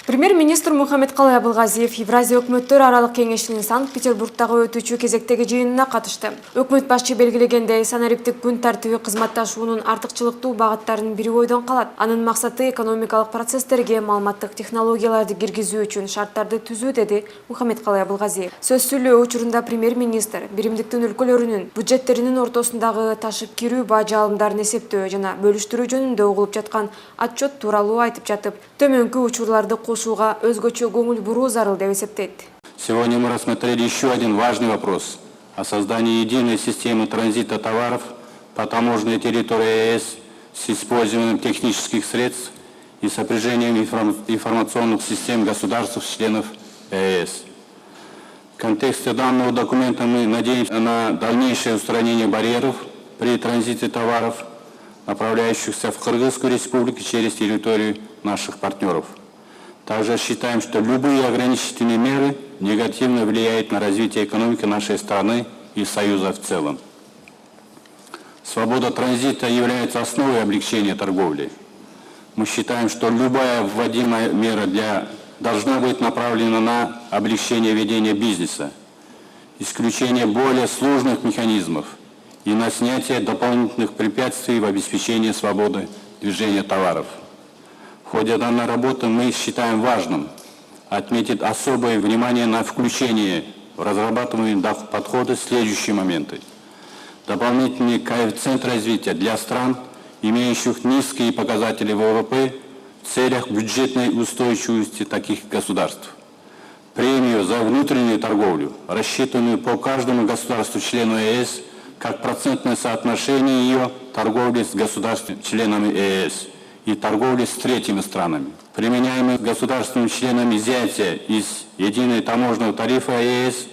Премьер-министр Мухаммедкалый Абылгазиев Евразия өкмөттөр аралык кеңешинин Санкт-Петербургдагы өтүүчү кезектеги жыйынына катышты. Өкмөт башчы белгилегендей, санариптик күн тартиби кызматташуунун артыкчылыктуу багыттарынын бири ойдон калат. Анын максаты экономикалык процесстерге маалыматтык технологияларды киргизүү үчүн шарттарды түзүү, деди Мухаммедкалый Абылгазиев. Сөз сүйлөө учурунда премьер-министр биримдиктин өлкөлөрүнүн бюджеттеринин ортосундагы ташып кирүү бажы алымдарын эсептөө жана бөлүштүрүү жөнүндө угулуп жаткан отчет тууралуу айтып жатып, төмөнкү учурларды өзгөчө көңүл буруу зарыл деп эсептейт. Сегодня мы рассмотрели еще один важный вопрос о создании единой системы транзита товаров по таможенной территории ЕС с использованием технических средств и сопряжением информационных систем государств-членов ЕС. В контексте данного документа мы надеемся на дальнейшее устранение барьеров при транзите товаров, направляющихся в Кыргызскую республику через территорию наших партнеров. Также считаем, что любые ограничительные меры негативно влияют на развитие экономики нашей страны и Союза в целом. Свобода транзита является основой облегчения торговли. Мы считаем, что любая вводимая мера должна быть направлена на облегчение ведения бизнеса, исключение более сложных механизмов и на снятие дополнительных препятствий в обеспечении свободы движения товаров. В ходе данной работы мы считаем важным отметить особое внимание на включение в разрабатываемые подходы следующие моменты. Дополнительный коэффициент развития для стран, имеющих низкие показатели ВВП в целях бюджетной устойчивости таких государств. Премию за внутреннюю торговлю, рассчитанную по каждому государству-члену ЕС, как процентное соотношение ее торговли с государствами-членами ЕС и торговли с третьими странами. Применяемые государственными членами изъятия из единой таможенного тарифа ЕС,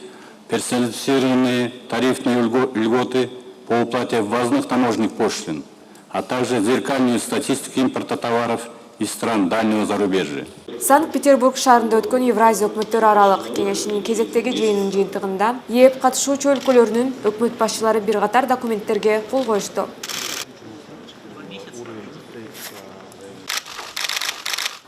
персонифицированные тарифные льготы по уплате ввозных таможенных пошлин, а также зеркальную статистику импорта товаров из стран дальнего зарубежья. Санкт-Петербург шаарында өткөн Евразия өкмөттөр аралык кеңешинин кезектеги жыйынынын жыйынтыгында ЕЭП катышуучу өлкөлөрүнүн өкмөт башчылары бир катар документтерге кол коюшту.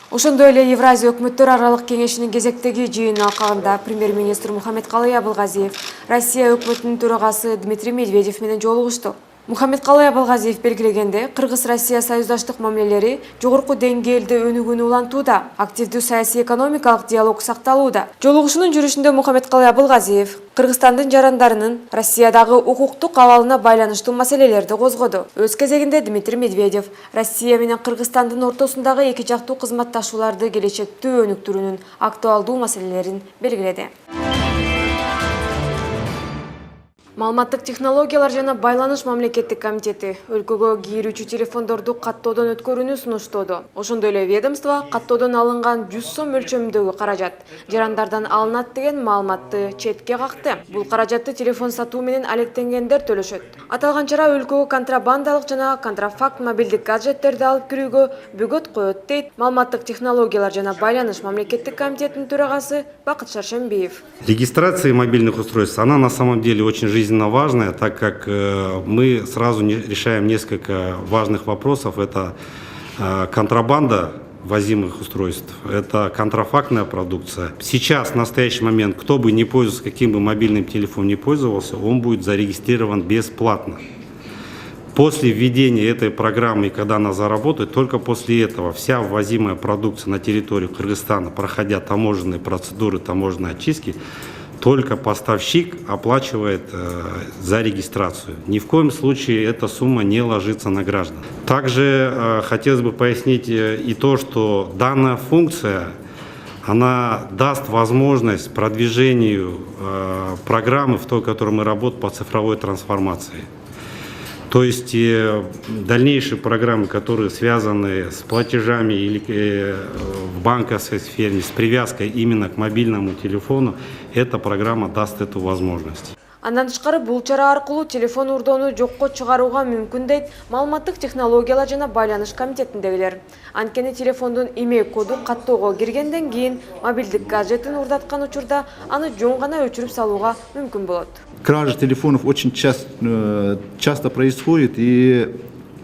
Ошондой эле Евразия өкмөттөр аралык кеңешинин кезектеги жыйыны алкагында премьер-министр Мухаммедкалый Абылгазиев Россия өкмөтүнүн төрагасы Дмитрий Медведев менен жолугушту. Мухаммедкалый Абылгазиев белгилегенде, Кыргыз-Россия союздаштык мамилелери жогорку деңгээлде өнүгүүнү улантууда, активдүү саясий экономикалык диалог сакталууда. Жолугушуунун жүрүшүндө Мухаммедкалый Абылгазиев Кыргызстандын жарандарынын Россиядагы укуктук абалына байланыштуу маселелерди козгоду. Өз кезегинде Дмитрий Медведев Россия менен Кыргызстандын ортосундагы эки жактуу кызматташууларды келечекте өнүктүрүүнүн актуалдуу маселелерин белгиледи. Маалыматтык технологиялар жана байланыш мамлекеттик комитети өлкөгө кийирүүчү телефондорду каттоодон өткөрүүнү сунуштоодо. Ошондой эле ведомство каттоодон алынган 100 сом мөлчөмүндөгү каражат жарандардан алынат деген маалыматты четке какты. Бул каражатты телефон сатуу менен алектенгендер төлөшөт. Аталган чара өлкөгө контрабандалык жана контрафакт мобилдик гаджеттерди алып кирүүгө бөгөт коет, дейт Маалыматтык технологиялар жана байланыш мамлекеттик комитетинин төрагасы Бакыт Шаршембиев. Регистрация мобильных устройств, она на самом деле очень жизненно важная, так как мы сразу решаем несколько важных вопросов. Это контрабанда ввозимых устройств, это контрафактная продукция. Сейчас, в настоящий момент, кто бы не пользовался, каким бы мобильным телефоном не пользовался, он будет зарегистрирован бесплатно. После введения этой программы, и когда она заработает, только после этого вся ввозимая продукция на территорию Кыргызстана, проходя таможенные процедуры, таможенные очистки, только поставщик оплачивает за регистрацию. Ни в коем случае эта сумма не ложится на граждан. Также хотелось бы пояснить и то, что данная функция, она даст возможность продвижению программы, в той, в которой мы работаем, по цифровой трансформации. То есть дальнейшие программы, которые связаны с платежами или в банковской сфере, с привязкой именно к мобильному телефону, эта программа даст эту возможность. Андан тышкары бул чара аркылуу телефон урдоону жокко чыгарууга мүмкүн, дейт Маалыматтык технологиялар жана байланыш комитетиндегилер. Анткени телефондун имей коду каттоого киргенден кийин мобилдик гаджеттин урдаткан учурда аны жөн гана өчүрүп салууга мүмкүн болот. Кража телефонов очень часто происходит, и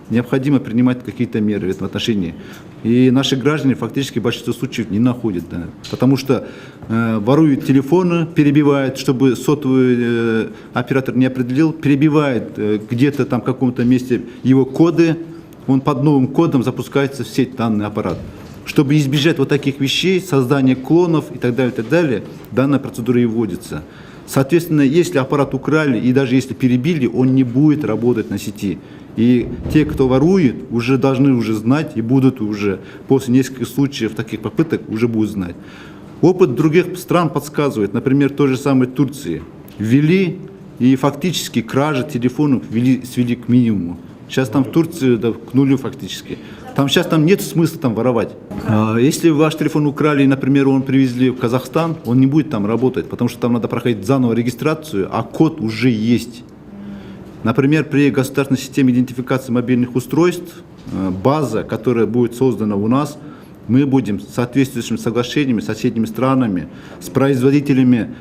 необходимо принимать какие-то меры в этом отношении. И наши граждане фактически в большинстве случаев не находят, да, потому что воруют телефоны, перебивают, чтобы сотовый оператор не определил, перебивает где-то там в каком-то месте его коды, он под новым кодом запускается в сеть данный аппарат. Чтобы избежать вот таких вещей, создания клонов и так далее, данная процедура и вводится. Соответственно, если аппарат украли и даже если перебили, он не будет работать на сети. И те, кто ворует, уже должны знать и будут уже после нескольких случаев таких попыток уже будут знать. Опыт других стран подсказывает, например, той же самой Турции. Ввели и фактически кражи телефонов свели к минимуму. Сейчас там в Турции да, к нулю фактически. Сейчас нет смысла там воровать. Если ваш телефон украли, например, он привезли в Казахстан, он не будет там работать, потому что там надо проходить заново регистрацию, а код уже есть. Например, при государственной системе идентификации мобильных устройств, база, которая будет создана у нас, мы будем с соответствующими соглашениями с соседними странами, с производителями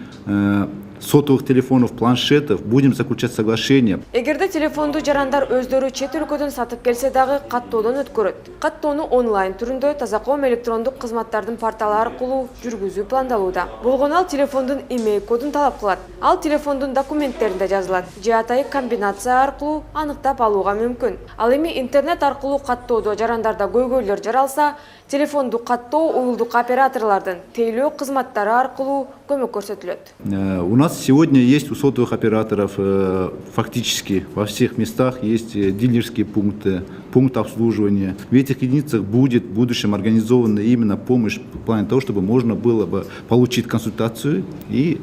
сотовых телефонов, планшетов, будем заключать соглашения. Эгерде телефонду жарандар өздөрү чет өлкөдөн сатып келсе дагы каттоодон өткөрөт. Каттоону онлайн түрүндө таза коом электрондук кызматтардын порталы аркылуу жүргүзүү пландалууда. Болгону ал телефондун имей кодун талап кылат. Ал телефондун документтеринде жазылат. Же атайы комбинация аркылуу аныктап алууга мүмкүн. Ал эми интернет аркылуу каттоодо жарандарда көйгөйлөр жаралса, телефонду каттоо уюлдук операторлордун тейлөө кызматтары аркылуу көмөк көрсөтүлөт. У нас сегодня есть у сотовых операторов фактически во всех местах есть дилерские пункты, пункты обслуживания. В этих единицах будет в будущем организована именно помощь в плане того, чтобы можно было бы получить консультацию и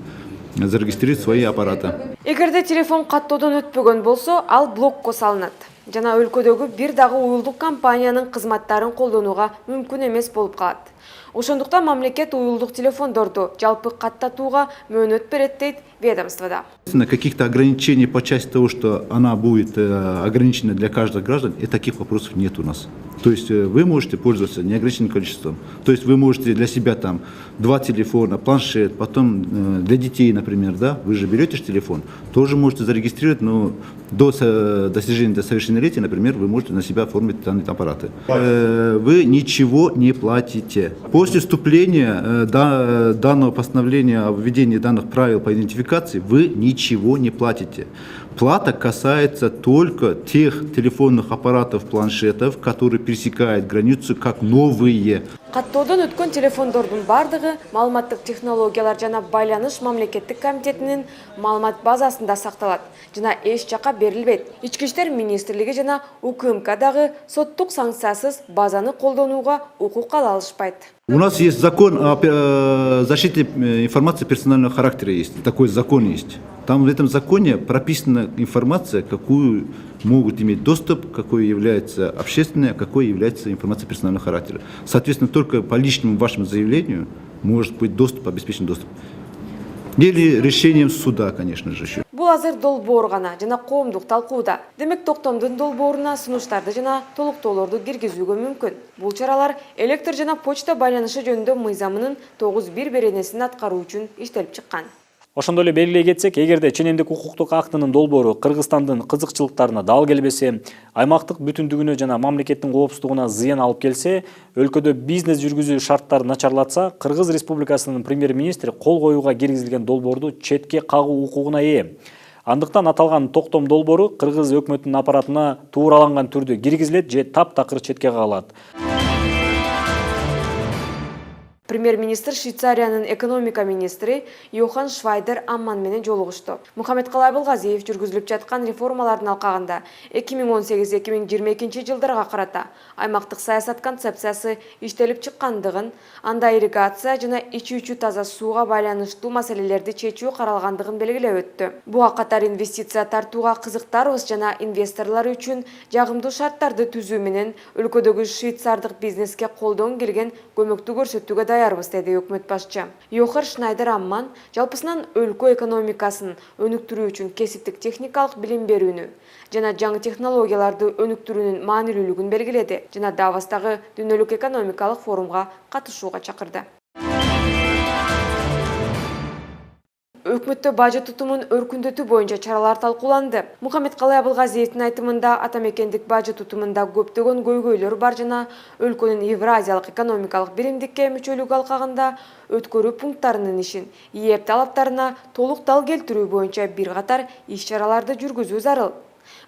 зарегистрировать свои аппараты. Эгерде телефон каттоодон өтпөгөн болсо, ал блокко салынат. Жана өлкөдөгү бир дагы уюлдук компаниянын кызматтарын колдонууга мүмкүн эмес болуп калат. Ошондуктан мамлекет уюлдук телефондорду жалпы каттатууга мөөнөт берет дейт ведомствода. Каких-то ограничений по части того, что она будет ограничена для каждого граждан, и таких вопросов нет у нас. То есть вы можете пользоваться неограниченным количеством. То есть вы можете для себя там 2 телефона, планшет, потом для детей, например, да, вы же берете телефон, тоже можете зарегистрировать, но до достижения до совершеннолетия, например, вы можете на себя оформить данные аппараты. Вы ничего не платите. После вступления данного постановления о введении данных правил по идентификации вы ничего не платите. Плата касается только тех телефонных аппаратов, планшетов, которые пересекают границу как новые. Каттоодон өткөн телефондордун бардыгы маалыматтык технологиялар жана байланыш мамлекеттик комитетинин маалымат базасында сакталат жана эч жака берилбейт. Ички иштер министрлиги жана УКМК дагы соттук санкциясыз базаны колдонууга укук ала алышпайт. У нас есть закон о защите информации персонального характера, есть такой закон есть. Там в этом законе прописана информация, какую могут иметь доступ, какой является общественной, а какой является информацией персонального характера. Соответственно, только по личному вашему заявлению может быть доступ, обеспечен доступ. Или решением суда, конечно же, еще. Бул азыр долбоор гана жана коомдук талкууда. Демек токтомдун долбооруна сунуштарды жана толуктоолорду киргизүүгө мүмкүн. Бул чаралар электр жана почта байланышы жөнүндө мыйзамынын 9.1 беренесин аткаруу үчүн иштелип чыккан. Ошондой эле белгилей кетсек, эгерде ченемдик укуктук актынын долбоору Кыргызстандын кызыкчылыктарына дал келбесе, аймактык бүтүндүгүнө жана мамлекеттин коопсуздугуна зыян алып келсе, өлкөдө бизнес жүргүзүү шарттары начарлатса, Кыргыз Республикасынын премьер-министри кол коюуга киргизилген долбоорду четке кагуу укугуна ээ. Андыктан аталган токтом долбоору Кыргыз өкмөтүнүн аппаратына туураланган түрдө киргизилет же таптакыр четке кагылат. Премьер-министр Швейцариянын экономика министри Йохан Швайдер Амман менен жолугушту. Мухаммедкалый Абылгазиев жүргүзүлүп жаткан реформалардын алкагында 2018-2022 жылдарга карата аймактык саясат концепциясы иштелип чыккандыгын, анда ирригация жана ичүүчү таза сууга байланыштуу маселелерди чечүү каралгандыгын белгилеп өттү. Буга катар инвестиция тартууга кызыктарбыз жана инвесторлор үчүн жагымдуу шарттарды түзүү менен өлкөдөгү швейцардык бизнеске колдон келген көмөктү көрсөтүүгө даярбыз, деди өкмөт башчы. Йохар Шнайдер Амман жалпысынан өлкө экономикасын өнүктүрүү үчүн кесиптик техникалык билим берүүнү жана жаңы технологияларды өнүктүрүүнүн маанилүүлүгүн белгиледи жана Давостагы дүйнөлүк экономикалык форумга катышууга чакырды. Өкмөттө бажы тутумун өркүндөтүү боюнча чаралар талкууланды. Мухаммедкалый Абылгазиевдин айтымында атамекендик бажы тутумунда көптөгөн көйгөйлөр бар жана өлкөнүн Евразиялык экономикалык биримдикке мүчөлүк алкагында өткөрүү пункттарынын ишин ИЭП талаптарына толук дал келтирүү боюнча бир катар иш-чараларды жүргүзүү зарыл.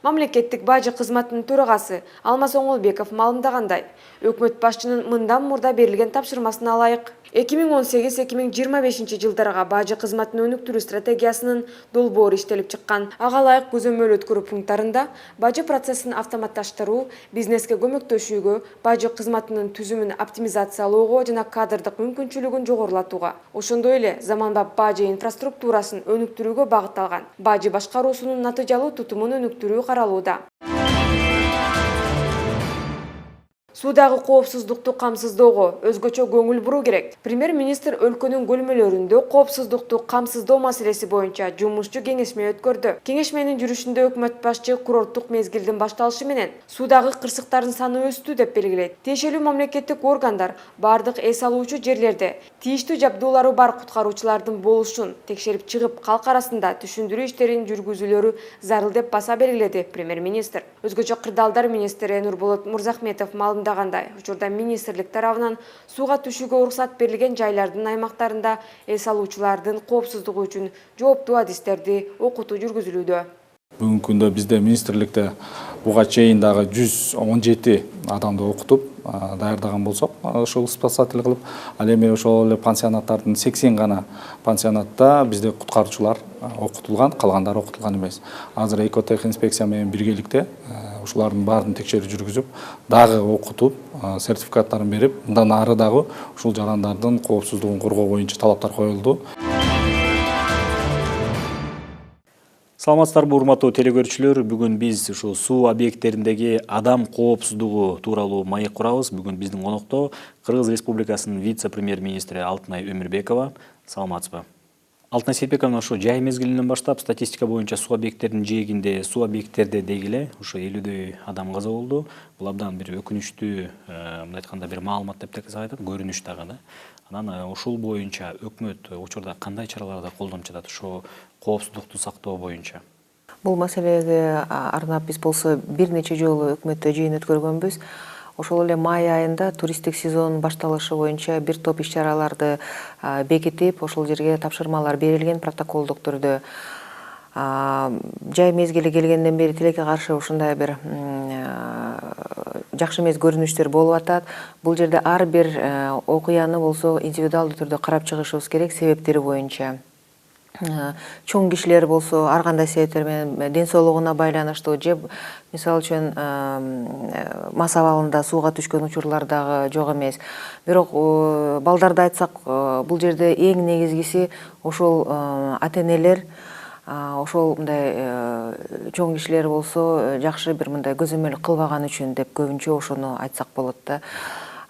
Мамлекеттик бажы кызматынын төрагасы Алмаз Оңолбеков маалымдагандай, өкмөт башчынын мындан мурда берилген тапшырмасына ылайык 2018-2025 жылдарга бажы кызматын өнүктүрүү стратегиясынын долбоору иштелип чыккан. Ага ылайык көзөмөл өткөрүү пункттарында бажы процессин автоматташтыруу, бизнеске көмөктөшүүгө, бажы кызматынын түзүмүн оптимизациялоого жана кадрдык мүмкүнчүлүгүн жогорулатууга, ошондой эле заманбап бажы инфраструктурасын өнүктүрүүгө багытталган бажы башкаруусунун натыйжалуу тутумун өнүктүрүү каралууда. Суудагы коопсуздукту камсыздоого өзгөчө көңүл буруу керек. Премьер-министр өлкөнүн көлмөлөрүндө коопсуздукту камсыздоо маселеси боюнча жумушчу кеңешме өткөрдү. Кеңешменин жүрүшүндө өкмөт башчы курорттук мезгилдин башталышы менен суудагы кырсыктардын саны өстү деп белгилейт. Тиешелүү мамлекеттик органдар бардык эс алуучу жерлерде тийиштүү жабдуулары бар куткаруучулардын болушун текшерип чыгып, калк арасында түшүндүрүү иштерин жүргүзүүлөрү зарыл деп баса белгиледи премьер-министр. Өзгөчө кырдаалдар министри Нурболот Мурзахметов маалымдагандай, учурда министрлик тарабынан сууга түшүүгө уруксат берилген жайлардын аймактарында эс алуучулардын коопсуздугу үчүн жооптуу адистерди окутуу жүргүзүлүүдө. Бүгүнкү күндө бизде министрликте буга чейин дагы 117 адамды окутуп даярдаган болсок, ошол спасатель кылып, ал эми ошол эле пансионаттардын 80 гана пансионатта бизде куткаруучулар окутулган, калгандары окутулган эмес. Азыр экотехинспекция менен биргеликте ушулардын баарын текшерүү жүргүзүп, дагы окутуп, сертификаттарын берип, мындан ары дагы ушул жарандардын коопсуздугун коргоо боюнча талаптар коюлду. Саламатсыздарбы, урматтуу телекөрүүчүлөр, бүгүн биз ушу суу объекттериндеги адам коопсуздугу тууралуу маек курабыз. Бүгүн биздин конокто Кыргыз Республикасынын вице-премьер-министри Алтынай Өмүрбекова. Саламатсызбы? Алтынай Сейитбековна, ошо жай мезгилинен баштап статистика боюнча суу объекттеринин жээгинде, суу объекттерде дегиле ушу 50дөй адам каза болду. Бул абдан бир өкүнүчтүү, мындай айтканда бир маалымат деп айтат, көрүнүш дагы да. Анан ушул боюнча өкмөт учурда кандай чараларды колдонуп жатат ошо коопсуздукту сактоо боюнча? Бул маселеге арнап биз болсо бир нече жолу өкмөттө жыйын өткөргөнбүз. Ошол эле май айында туристтик сезон башталышы боюнча бир топ иш-чараларды бекитип, ошол жерге тапшырмалар берилген протоколдук түрдө. Жай мезгили келгенден бери тилекке каршы ушундай бир жакшы эмес көрүнүштөр болуп атат. Бул жерде ар бир окуяны болсо индивидуалдуу түрдө карап чыгышыбыз керек себептери боюнча. Чоң кишилер болсо ар кандай себептер менен ден соолугуна байланыштуу же мисалы үчүн мас абалында сууга түшкөн учурлар дагы жок эмес. Бирок балдарды айтсак, бул жерде эң негизгиси ошол ата-энелер, ошол мындай чоң кишилер болсо жакшы бир мындай көзөмөл кылбаган үчүн деп көбүнчө ошону айтсак болот да.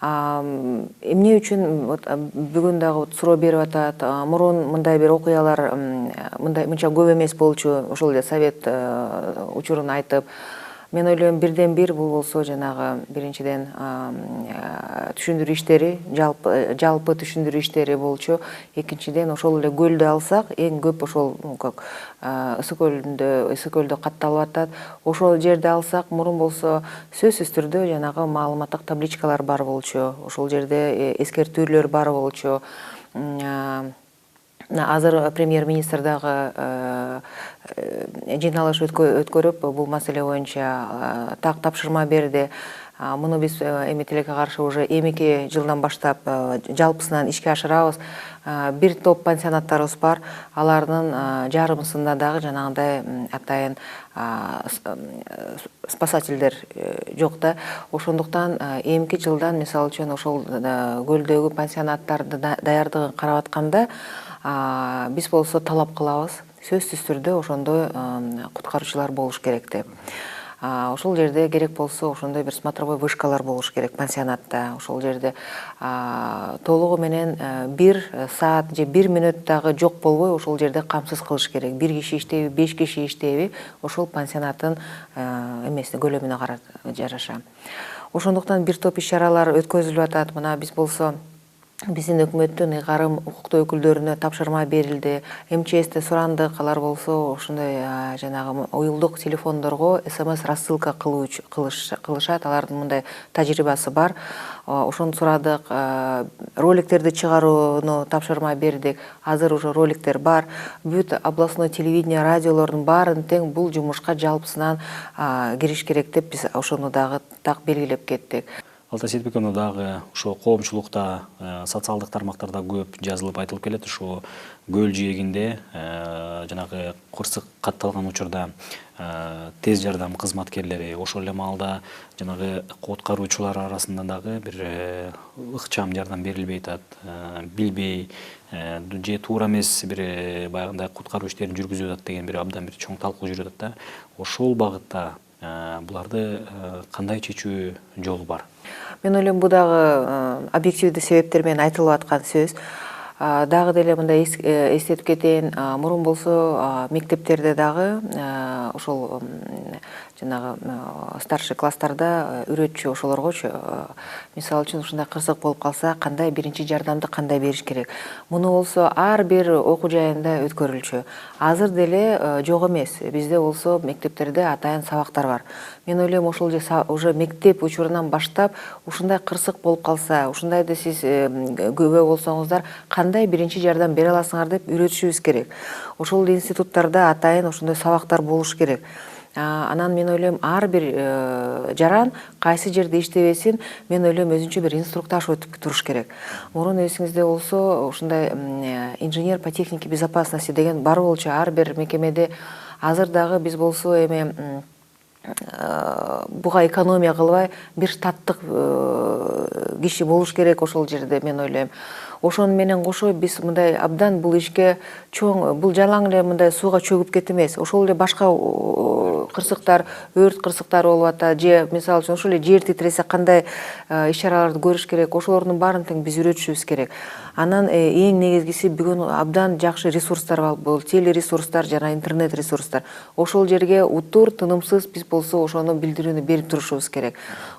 Эмне үчүн бүгүн дагы суроо берип атат. Мурун мындай бир окуялар мынча көп эмес болчу, ошол эле совет учурун айтып. Мен ойлойм, бирден бир бул болсо жанагы биринчиден түшүндүрүү иштери, жалпы түшүндүрүү иштери болчу. Экинчиден ошол эле көлдү алсак, эң көп ошол Ысык көлдө катталып атат. Ошол жерди алсак, мурун болсо сөзсүз түрдө жанагы маалыматтык табличкалар бар болчу. Ошол жерде эскертүүлөр бар болчу. Азыр премьер-министр дагы жыйналыш өткөрүп, бул маселе боюнча так тапшырма берди. Муну биз эми тилекке каршы уже эмики жылдан баштап жалпысынан ишке ашырабыз. Бир топ пансионаттарыбыз бар. Алардын жарымысында дагы жанагындай атайын спасательдер жок да. Ошондуктан эмки жылдан мисалы үчүн ошол көлдөгү пансионаттарды даярдыгын карап атканда биз болсо талап кылабыз. Сөзсүз түрдө ошондой куткаруучулар болуш керек деп. Ошол жерде керек болсо ошондой бир смотровой вышкалар болуш керек пансионатта. Ошол жерде толугу менен 1 саат же 1 мүнөт дагы жок болбой ошол жерде камсыз кылыш керек. 1 киши иштейби, 5 киши иштейби, ошол пансионаттын эмесине көлөмүнө жараша. Ошондуктан бир топ иш-чаралар өткөзүлүп атат. Мына биз болсо биздин өкмөттүн ыйгарым укуктуу өкүлдөрүнө тапшырма берилди. МЧСте сурандык, алар болсо ошондой жанагы уюлдук телефондорго СМС рассылка кылышат. Алардын мындай тажрыйбасы бар. Ошону сурадык. Роликтерди чыгарууну тапшырма бердик. Азыр уже роликтер бар. Бүт областной телевидение, радиолордун баарын тең бул жумушка жалпысынан кириш керек деп биз ошону дагы так белгилеп кеттик. Алтай Сейитбековна дагы ошо коомчулукта социалдык тармактарда көп жазылып айтылып келет. Ошо көл жээгинде жанагы кырсык катталган учурда тез жардам кызматкерлери ошол эле маалда жанагы куткаруучулар арасында дагы бир ыкчам жардам берилбей атат, билбей же туура эмес бир баягындай куткаруу иштерин жүргүзүп атат деген бир абдан бир чоң талкуу жүрүп атат да. Ошол багытта буларды кандай чечүү жолу бар? Мен ойлойм бул дагы объективдүү себептер менен айтылып аткан сөз. Дагы деле мындай эстетип кетейин, мурун болсо мектептерде дагы ошол жанагы старший класстарда үйрөтчү ошолоргочу мисалы үчүн ушундай кырсык болуп калса кандай биринчи жардамды кандай бериш керек. Муну болсо ар бир окуу жайында өткөрүлчү. Азыр деле жок эмес. Бизде болсо мектептерде атайын сабактар бар. Мен ойлойм ошол уже мектеп учурунан баштап ушундай кырсык болуп калса, ушундайда сиз күбө болсоңуздар кандай биринчи жардам бере аласыңар деп үйрөтүшүбүз керек. Ошол институттарда атайын ошондой сабактар болуш керек. Анан мен ойлойм ар бир жаран кайсы жерде иштебесин, мен ойлойм өзүнчө бир инструктаж өтүп туруш керек. Мурун эсиңизде болсо ушундай инженер по технике безопасности деген бар болчу ар бир мекемеде. Азыр дагы биз болсо эми буга экономия кылбай бир штаттык киши болуш керек ошол жерде, мен ойлойм. Ошону менен кошо биз мындай абдан бул ишке чоң, бул жалаң эле мындай сууга чөгүп кет эмес. Ошол эле башка кырсыктар, өрт кырсыктары болуп атат, же мисалы үчүн ошол эле жер титиресе кандай иш-чараларды көрүш керек, ошолордун баарын тең биз үйрөтүшүбүз керек. Анан эң негизгиси бүгүн абдан жакшы ресурстар бар, бул телересурстар жана интернет ресурстар. Ошол жерге утур, тынымсыз биз болсо ошону билдирүүнү берип турушубуз керек.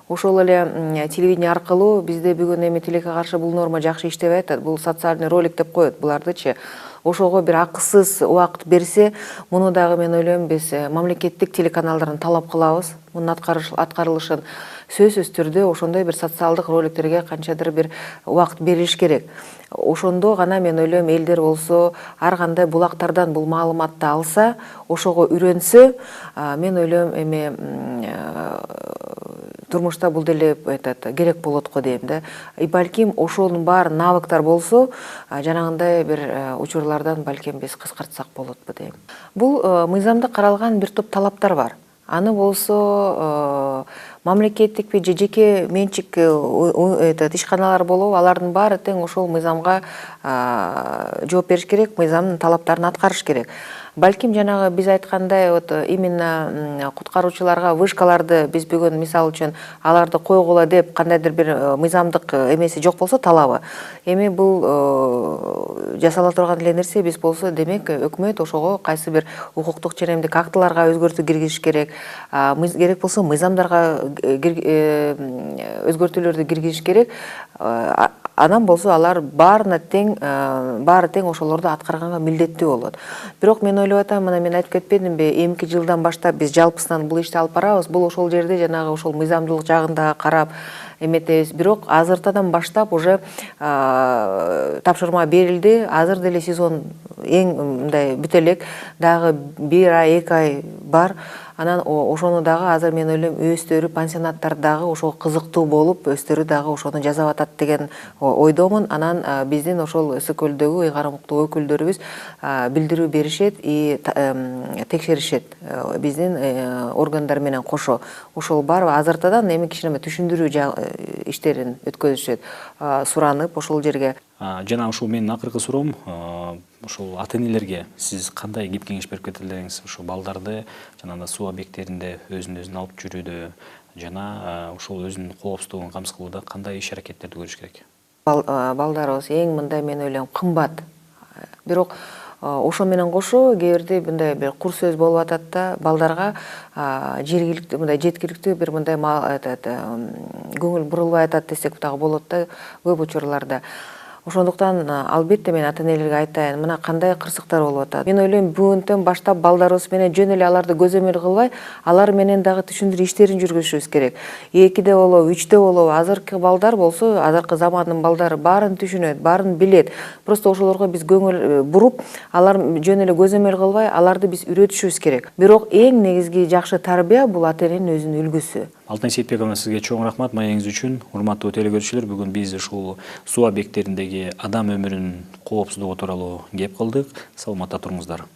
Ошол эле телевидение аркылуу бизде бүгүн эми тилекке каршы бул норма жакшы иштебей атат. Бул социальный ролик деп коет булардычы. Ошого бир акысыз убакыт берсе, муну дагы мен ойлойм биз мамлекеттик телеканалдардан талап кылабыз. Мунун аткарылышын сөзсүз түрдө ошондой бир социалдык роликтерге канчадыр бир убакыт берилиш керек. Ошондо гана мен ойлойм элдер болсо ар кандай булактардан бул маалыматты алса, ошого үйрөнсө, мен ойлойм эми турмушта бул деле керек болот го дейм да. И балким ошонун баары навыктар болсо, жанагындай бир учурлардан балким биз кыскартсак болотпу дейм. Бул мыйзамда каралган бир топ талаптар бар. Аны болсо мамлекеттикпи же жеке менчик ишканалар болобу, алардын баары тең ошол мыйзамга жооп бериш керек, мыйзамдын талаптарын аткарыш керек. Балким жанагы биз айткандай именно куткаруучуларга вышкаларды биз бүгүн мисалы үчүн аларды койгула деп кандайдыр бир мыйзамдык эмеси жок болсо талабы. Эми бул жасала турган эле нерсе, биз болсо демек өкмөт ошого кайсы бир укуктук ченемдик актыларга өзгөртүү киргизиш керек. Керек болсо мыйзамдарга өзгөртүүлөрдү киргизиш керек. Анан болсо алар баары тең ошолорду аткарганга милдеттүү болот. Бирок мен ойлоп атам, мына мен айтып кетпедимби, эмки жылдан баштап биз жалпысынан бул ишти алып барабыз. Бул ошол жерде жанагы ошол мыйзамдуулук жагында карап эметебиз. Бирок азыртадан баштап уже тапшырма берилди. Азыр деле сезон эң мындай бүтө элек, дагы 1 ай, 2 ай бар. Анан ошону дагы азыр мен ойлойм өстөрү пансионаттар дагы ошого кызыктуу болуп, өстөрү дагы ошону жасап атат деген ойдомун. Анан биздин ошол СКөлдөгү ыйгарым укуктуу өкүлдөрүбүз билдирүү беришет и текшеришет биздин органдар менен кошо. Ошол бар азыртадан эми кичине түшүндүрүү иштерин өткөзүшөт, суранып ошол жерге. Жана ушул менин акыркы суроом, ушул ата-энелерге сиз кандай кеп кеңеш берип кете элеңиз? Ушул балдарды жанагындай суу объекттеринде өзүн алып жүрүүдө жана ушул өзүнүн коопсуздугун камсыз кандай иш-аракеттерди көрүш керек? Балдарыбыз эң мындай мен ойлойм кымбат. Бирок ошо менен кошо кээ бирде мындай бир кур сөз болуп атат да, балдарга жергиликтүү мындай жеткиликтүү бир мындай көңүл бурулбай атат десек дагы болот да көп учурларда. Ошондуктан албетте мен ата энелерге айтайын, мына кандай кырсыктар болуп атат. Мен ойлойм бүгүндөн баштап балдарыбыз менен жөн эле аларды көзөмөл кылбай, алар менен дагы түшүндүрүү иштерин жүргүзүшүбүз керек. 2-де болобу, 3-те болобу, азыркы балдар болсо, азыркы замандын балдары баарын түшүнөт, баарын билет. Просто ошолорго биз көңүл буруп, алар жөн эле көзөмөл кылбай, аларды биз үйрөтүшүбүз керек. Бирок эң негизги жакшы тарбия бул ата эненин өзүнүн үлгүсү. Алтын Сейитбековна, сизге чоң рахмат маегиңиз үчүн. Урматтуу телекөрүүчүлөр, бүгүн биз ушул суу объекттериндеги адам өмүрүнүн коопсуздугу тууралуу кеп кылдык. Саламатта туруңуздар.